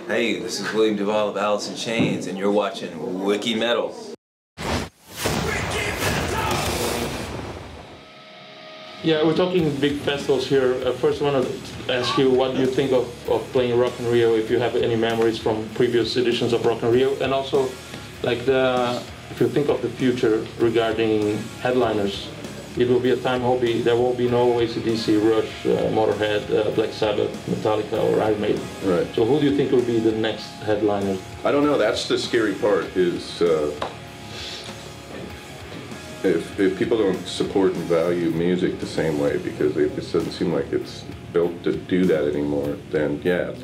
Hey, this is William Duvall of Alice in Chains, and you're watching Wikimetal. Yeah, we're talking big festivals here. First, I want to ask you, what do you think of playing Rock in Rio? If you have any memories from previous editions of Rock in Rio, and also, like if you think of the future regarding headliners, it will be a time hobby. There will be no AC/DC, Rush, Motorhead, Black Sabbath, Metallica, or Iron Maiden. Right. So who do you think will be the next headliner? I don't know. That's the scary part. Is if people don't support and value music the same way, because it just doesn't seem like it's built to do that anymore, then yeah,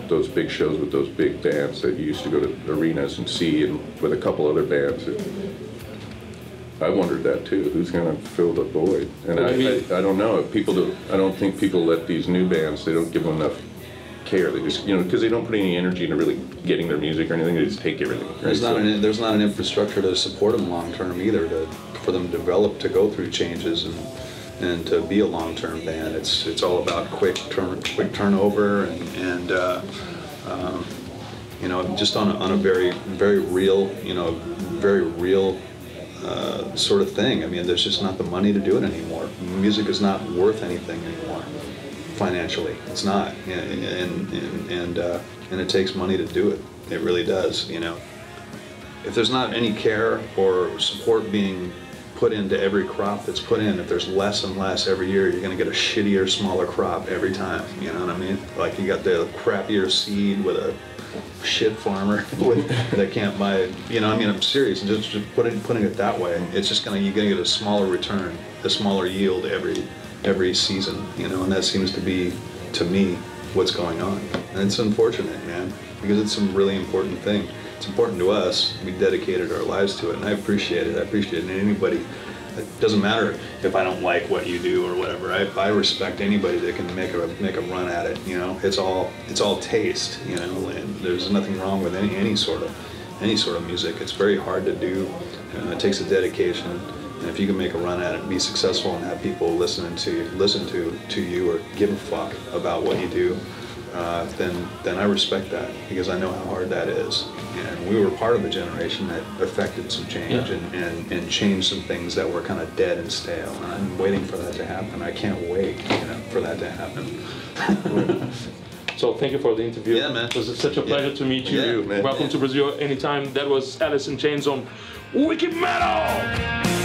those big shows with those big bands that you used to go to arenas and see, and with a couple other bands, I wondered that too. Who's going to fill the void? And I don't know. I don't think people let these new bands, they don't give them enough care. They just, because they don't put any energy into really getting their music or anything. They just take everything. Right? There's not an infrastructure to support them long term either, for them to develop, to go through changes and to be a long-term band. It's all about quick turnover and just on a very real sort of thing. I mean, there's just not the money to do it anymore. Music is not worth anything anymore financially. It's not, and it takes money to do it. It really does. If there's not any care or support being put into every crop that's put in, if there's less and less every year, you're going to get a shittier, smaller crop every time. You know what I mean? Like, you got the crappier seed with a shit farmer that can't buy it. I mean, I'm serious. Just putting it that way, it's just you're going to get a smaller return, a smaller yield every season. And that seems to be, to me, what's going on. And it's unfortunate, man, because it's some really important thing. It's important to us. We dedicated our lives to it, and I appreciate it. I appreciate it. And anybody, it doesn't matter if I don't like what you do or whatever. I respect anybody that can make a run at it. It's all taste. And there's nothing wrong with any sort of music. It's very hard to do. It takes a dedication. And if you can make a run at it and be successful and have people listen to you or give a fuck about what you do, then I respect that, because I know how hard that is. And we were part of a generation that affected some change, and changed some things that were kind of dead and stale. And I'm waiting for that to happen. I can't wait, for that to happen. So thank you for the interview. Yeah, man. It was such a pleasure to meet you. Yeah, man. Welcome to Brazil anytime. That was Alice in Chains on Wikimetal.